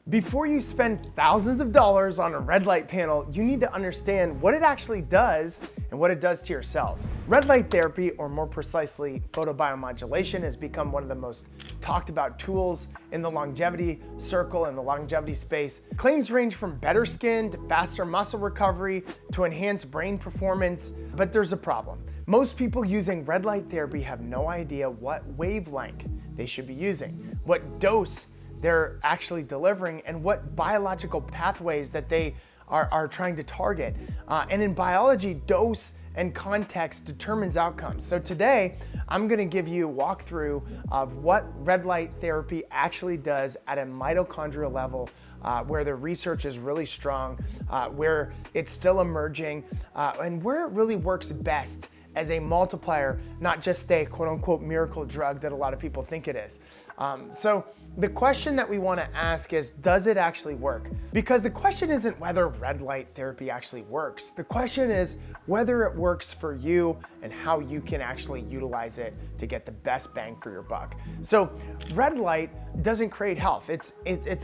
Before you spend thousands of dollars on a red light panel, you need to understand what it actually does and what it does to your cells. Red light therapy, or more precisely, photobiomodulation, has become one of the most talked about tools in the longevity circle and the longevity space. Claims range from better skin to faster muscle recovery to enhanced brain performance, but there's a problem. Most people using red light therapy have no idea what wavelength they should be using, what dose they're actually delivering, and what biological pathways that they are trying to target. And in biology, dose and context determines outcomes. So today, I'm gonna give you a walkthrough of what red light therapy actually does at a mitochondrial level, where the research is really strong, where it's still emerging, and where it really works best as a multiplier, not just a quote unquote miracle drug that a lot of people think it is. So the question that we wanna ask is, does it actually work? Because the question isn't whether red light therapy actually works. The question is whether it works for you and how you can actually utilize it to get the best bang for your buck. So red light doesn't create health. It's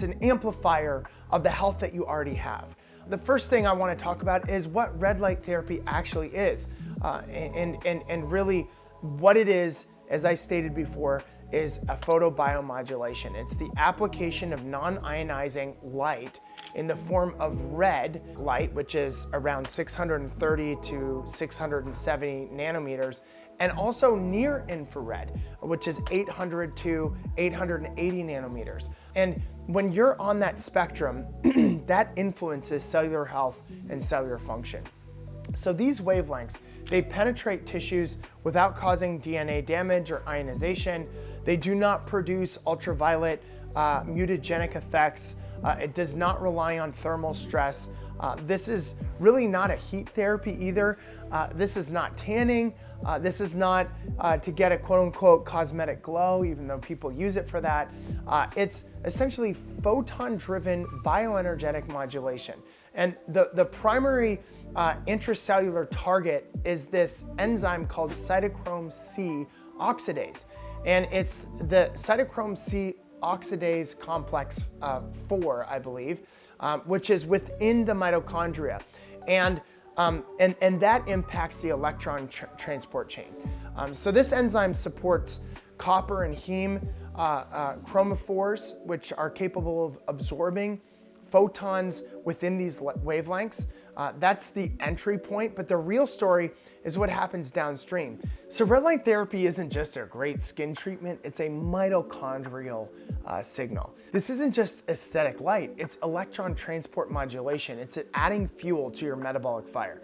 an amplifier of the health that you already have. The first thing I wanna talk about is what red light therapy actually is. And really what it is, as I stated before, is a photobiomodulation. It's the application of non-ionizing light in the form of red light, which is around 630 to 670 nanometers, and also near infrared, which is 800 to 880 nanometers. And when you're on that spectrum, that influences cellular health and cellular function. So these wavelengths, they penetrate tissues without causing DNA damage or ionization. They do not produce ultraviolet mutagenic effects. It does not rely on thermal stress. This is really not a heat therapy either. This is not tanning. This is not to get a quote unquote cosmetic glow, even though people use it for that. It's essentially photon-driven bioenergetic modulation. And the primary intracellular target is this enzyme called Cytochrome C oxidase. And it's the Cytochrome C oxidase complex 4, I believe, which is within the mitochondria. And that impacts the electron transport chain. So this enzyme supports copper and heme chromophores, which are capable of absorbing photons within these wavelengths. That's the entry point, but the real story is what happens downstream. So red light therapy isn't just a great skin treatment, it's a mitochondrial signal. This isn't just aesthetic light, it's electron transport modulation. It's adding fuel to your metabolic fire.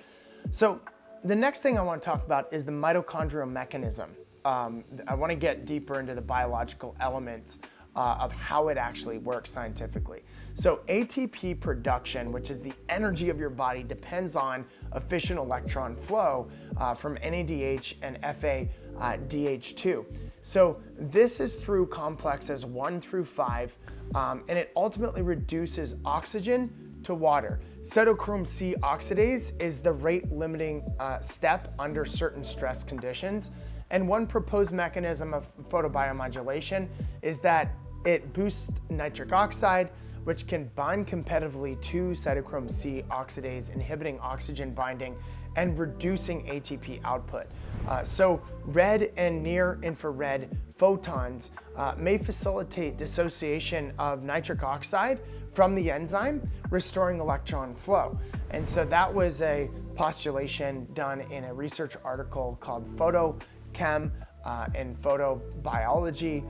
So the next thing I want to talk about is the mitochondrial mechanism. I want to get deeper into the biological elements of how it actually works scientifically. So ATP production, which is the energy of your body, depends on efficient electron flow from NADH and FADH2. So this is through complexes 1 through 5, and it ultimately reduces oxygen to water. Cytochrome C oxidase is the rate limiting step under certain stress conditions. And one proposed mechanism of photobiomodulation is that it boosts nitric oxide, which can bind competitively to cytochrome C oxidase, inhibiting oxygen binding and reducing ATP output. So red and near infrared photons may facilitate dissociation of nitric oxide from the enzyme, restoring electron flow. And so that was a postulation done in a research article called Photochem and Photobiology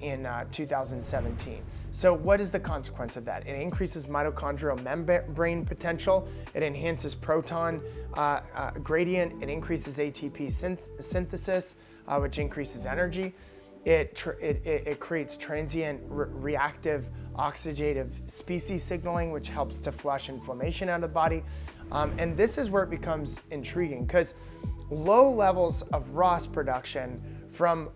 in 2017. So what is the consequence of that? It increases mitochondrial membrane potential, it enhances proton gradient, it increases ATP synthesis, which increases energy. It creates transient reactive oxidative species signaling, which helps to flush inflammation out of the body. And this is where it becomes intriguing, because low levels of ROS production from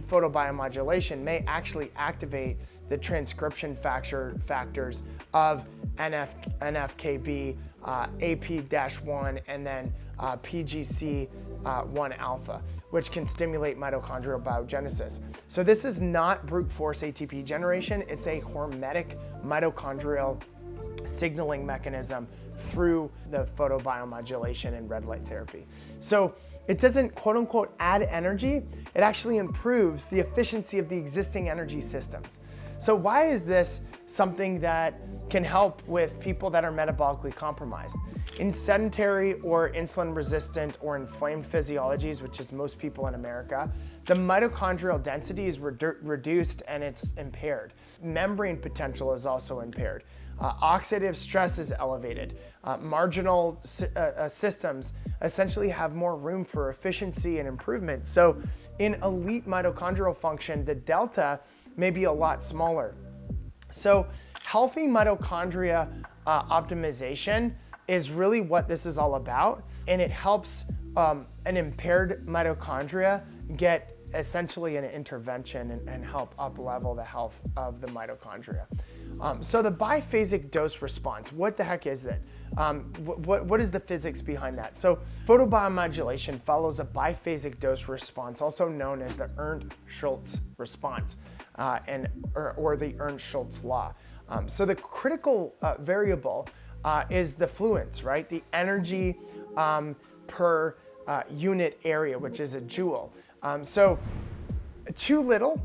photobiomodulation may actually activate the transcription factors of NF-κB, AP-1, and then PGC-1 alpha, which can stimulate mitochondrial biogenesis. So this is not brute force ATP generation, it's a hormetic mitochondrial signaling mechanism through the photobiomodulation and red light therapy. So it doesn't quote unquote add energy, it actually improves the efficiency of the existing energy systems. So why is this something that can help with people that are metabolically compromised? In sedentary or insulin resistant or inflamed physiologies, which is most people in America, the mitochondrial density is reduced and it's impaired. Membrane potential is also impaired. Oxidative stress is elevated. Marginal systems essentially have more room for efficiency and improvement. So in elite mitochondrial function, the delta may be a lot smaller. So healthy mitochondria optimization is really what this is all about, and it helps an impaired mitochondria get essentially an intervention and help up-level the health of the mitochondria. So the biphasic dose response, what the heck is it? What is the physics behind that? So photobiomodulation follows a biphasic dose response, also known as the Ernst-Schultz response, or the Ernst-Schultz law. So the critical variable is the fluence, right? The energy per unit area, which is a joule. So too little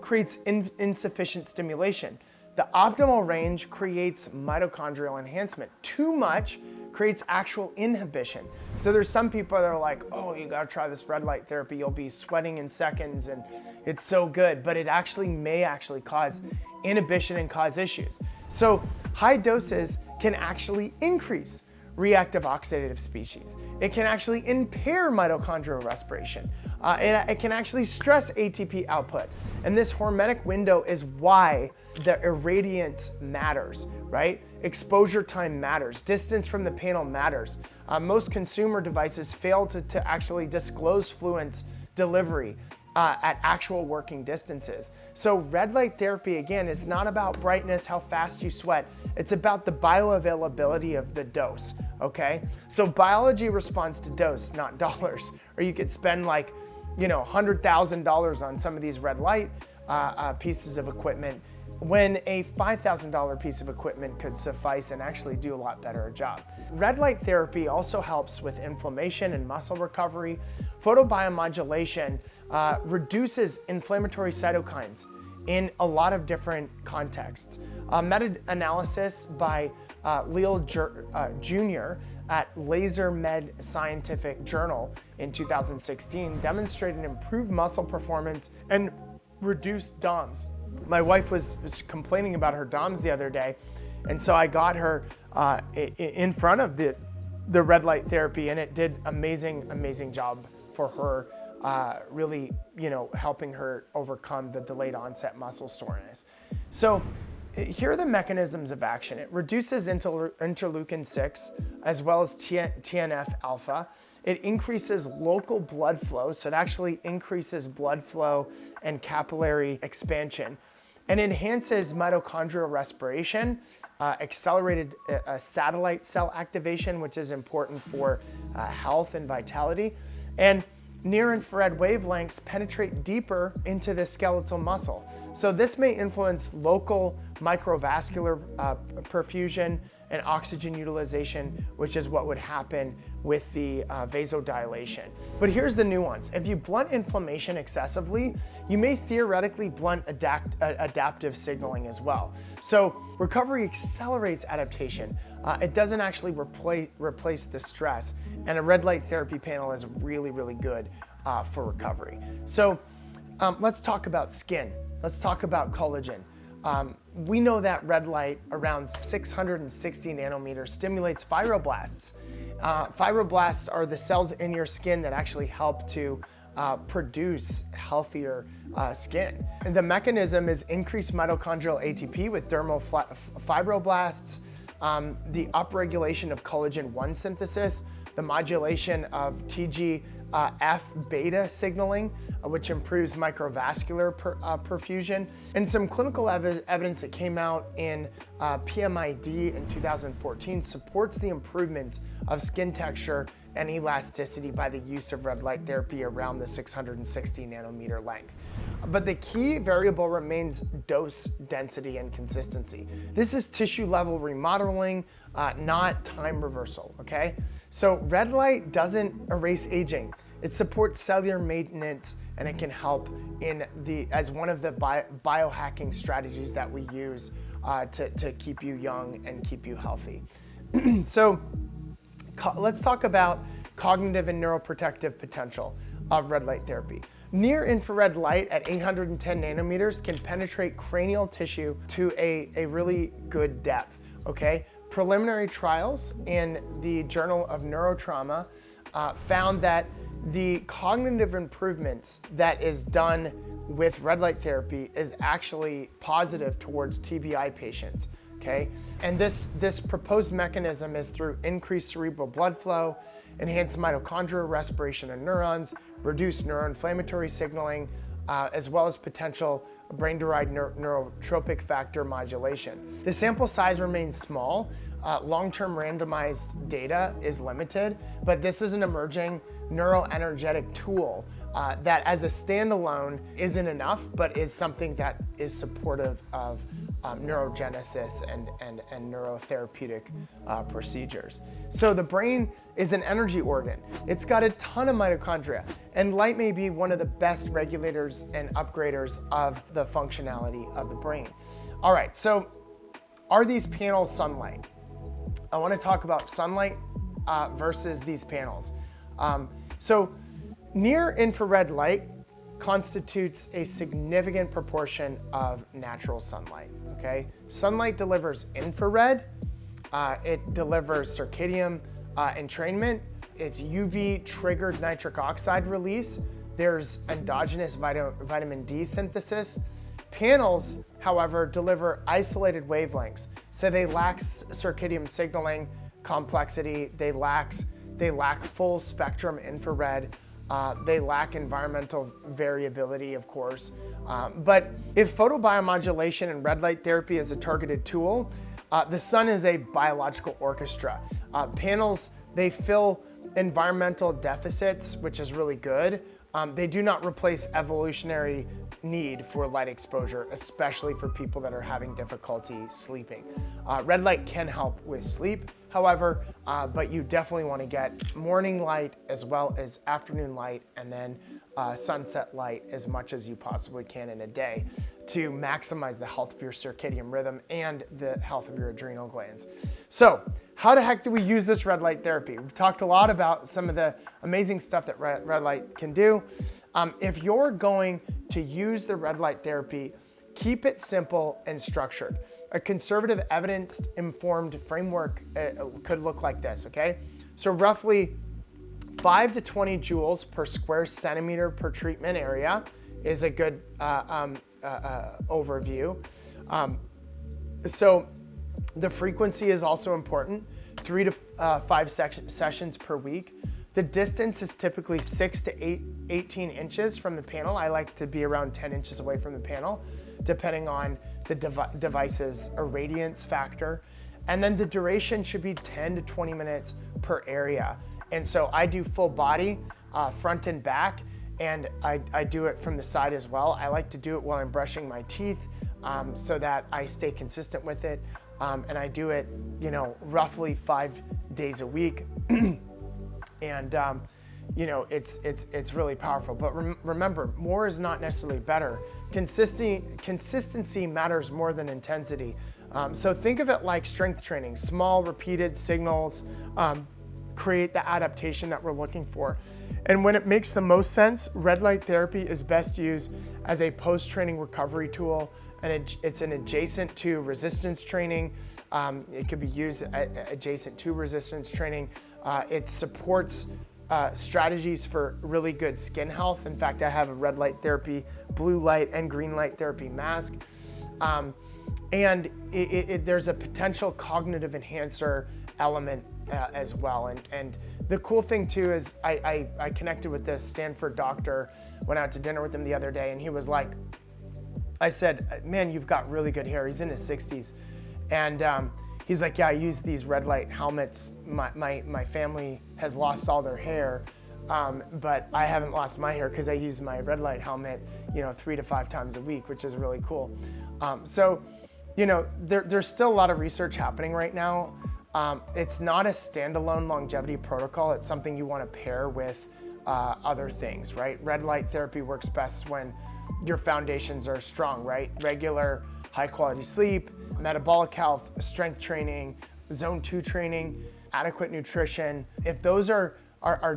creates insufficient stimulation. The optimal range creates mitochondrial enhancement. Too much creates actual inhibition. So there's some people that are like, oh, you gotta try this red light therapy, you'll be sweating in seconds and it's so good, but it may actually cause inhibition and cause issues. So high doses can actually increase reactive oxidative species. It can actually impair mitochondrial respiration. It can actually stress ATP output. And this hormetic window is why the irradiance matters, right? Exposure time matters. Distance from the panel matters. Most consumer devices fail to actually disclose fluence delivery at actual working distances. So red light therapy, again, is not about brightness, how fast you sweat. It's about the bioavailability of the dose, okay? So biology responds to dose, not dollars. Or you could spend like, $100,000 on some of these red light pieces of equipment, when a $5,000 piece of equipment could suffice and actually do a lot better a job. Red light therapy also helps with inflammation and muscle recovery. Photobiomodulation reduces inflammatory cytokines in a lot of different contexts. A meta-analysis by Leal Jr. at Laser Med Scientific Journal in 2016 demonstrated improved muscle performance and reduced DOMS. My wife was complaining about her DOMS the other day, and so I got her in front of the red light therapy, and it did amazing job for her, really helping her overcome the delayed onset muscle soreness. So here are the mechanisms of action. It reduces interleukin 6 as well as TNF alpha. It increases local blood flow, so it actually increases blood flow and capillary expansion, and enhances mitochondrial respiration, accelerated satellite cell activation, which is important for health and vitality, and near-infrared wavelengths penetrate deeper into the skeletal muscle. So this may influence local microvascular perfusion and oxygen utilization, which is what would happen with the vasodilation. But here's the nuance. If you blunt inflammation excessively, you may theoretically blunt adaptive signaling as well. So recovery accelerates adaptation. It doesn't actually replace the stress, and a red light therapy panel is really good for recovery. So let's talk about skin. Let's talk about collagen. We know that red light around 660 nanometers stimulates fibroblasts. Fibroblasts are the cells in your skin that actually help to produce healthier skin. And the mechanism is increased mitochondrial ATP with dermal fibroblasts, the upregulation of collagen 1 synthesis, the modulation of TG F-beta signaling, which improves microvascular perfusion, and some clinical evidence that came out in PMID in 2014 supports the improvements of skin texture and elasticity by the use of red light therapy around the 660 nanometer length. But the key variable remains dose density and consistency. This is tissue level remodeling, not time reversal, okay? So red light doesn't erase aging. It supports cellular maintenance, and it can help as one of the biohacking strategies that we use to keep you young and keep you healthy. So let's talk about cognitive and neuroprotective potential of red light therapy. Near infrared light at 810 nanometers can penetrate cranial tissue to a really good depth, okay? Preliminary trials in the Journal of Neurotrauma found that the cognitive improvements that is done with red light therapy is actually positive towards TBI patients, okay? And this proposed mechanism is through increased cerebral blood flow, enhanced mitochondrial respiration of neurons, reduced neuroinflammatory signaling, as well as potential brain-derived neurotropic factor modulation. The sample size remains small. Long-term randomized data is limited, but this is an emerging neuroenergetic tool that as a standalone isn't enough, but is something that is supportive of neurogenesis and neurotherapeutic procedures. So the brain is an energy organ. It's got a ton of mitochondria, and light may be one of the best regulators and upgraders of the functionality of the brain. All right, so are these panels sunlight? I want to talk about sunlight versus these panels. So near infrared light constitutes a significant proportion of natural sunlight, okay? Sunlight delivers infrared, it delivers circadian entrainment, it's UV triggered nitric oxide release, there's endogenous vitamin D synthesis. Panels, however, deliver isolated wavelengths, so they lack circadian signaling complexity, they lack full spectrum infrared, they lack environmental variability, of course. But if photobiomodulation and red light therapy is a targeted tool, the sun is a biological orchestra. Panels, they fill environmental deficits, which is really good. They do not replace evolutionary need for light exposure, especially for people that are having difficulty sleeping. Red light can help with sleep, however, but you definitely want to get morning light as well as afternoon light, and then sunset light as much as you possibly can in a day to maximize the health of your circadian rhythm and the health of your adrenal glands. So how the heck do we use this red light therapy? We've talked a lot about some of the amazing stuff that red light can do. If you're going to use the red light therapy, keep it simple and structured. A conservative evidence-informed framework could look like this, okay? So roughly 5 to 20 joules per square centimeter per treatment area is a good overview. So the frequency is also important, 3 to 5 sessions per week. The distance is typically 6 to 18 inches from the panel. I like to be around 10 inches away from the panel, depending on the device's irradiance factor. And then the duration should be 10 to 20 minutes per area. And so I do full body, front and back, and I do it from the side as well. I like to do it while I'm brushing my teeth so that I stay consistent with it. And I do it, roughly 5 days a week. And it's really powerful. But remember, more is not necessarily better. Consistency matters more than intensity. So think of it like strength training. Small, repeated signals create the adaptation that we're looking for. And when it makes the most sense, red light therapy is best used as a post-training recovery tool, and it's an adjacent to resistance training. It could be used adjacent to resistance training. It supports strategies for really good skin health. In fact, I have a red light therapy, blue light, and green light therapy mask. And there's a potential cognitive enhancer element as well. And the cool thing too is I connected with this Stanford doctor, went out to dinner with him the other day, and he was like, I said, man, you've got really good hair. He's in his 60s. And he's like, yeah, I use these red light helmets. My family has lost all their hair, but I haven't lost my hair because I use my red light helmet, 3 to 5 times a week, which is really cool. So, there's still a lot of research happening right now. It's not a standalone longevity protocol. It's something you want to pair with other things, right? Red light therapy works best when your foundations are strong, right? Regular high quality sleep, metabolic health, strength training, zone 2 training, adequate nutrition. If those are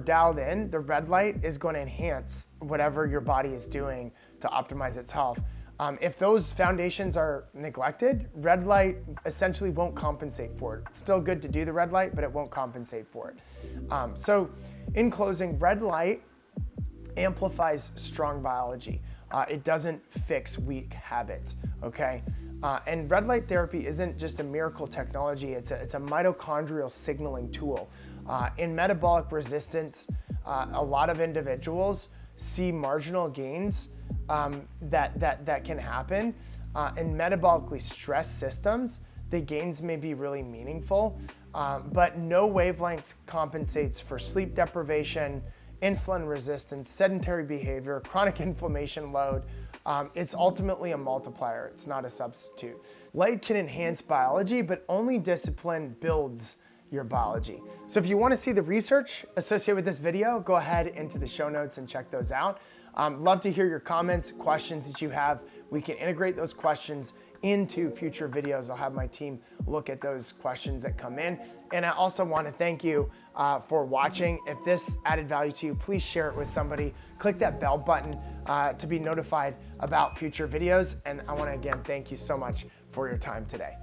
dialed in, the red light is going to enhance whatever your body is doing to optimize its health. If those foundations are neglected, red light essentially won't compensate for it. It's still good to do the red light, but it won't compensate for it. So in closing, red light amplifies strong biology. It doesn't fix weak habits, okay? And red light therapy isn't just a miracle technology, it's a mitochondrial signaling tool. In metabolic resistance, a lot of individuals see marginal gains that can happen. In metabolically stressed systems, the gains may be really meaningful, but no wavelength compensates for sleep deprivation, insulin resistance, sedentary behavior, chronic inflammation load. It's ultimately a multiplier, it's not a substitute. Light can enhance biology, but only discipline builds your biology. So if you want to see the research associated with this video, go ahead into the show notes and check those out. Love to hear your comments, questions that you have. We can integrate those questions into future videos. I'll have my team look at those questions that come in. And I also want to thank you for watching. If this added value to you, please share it with somebody. Click that bell button to be notified about future videos. And I want to again thank you so much for your time today.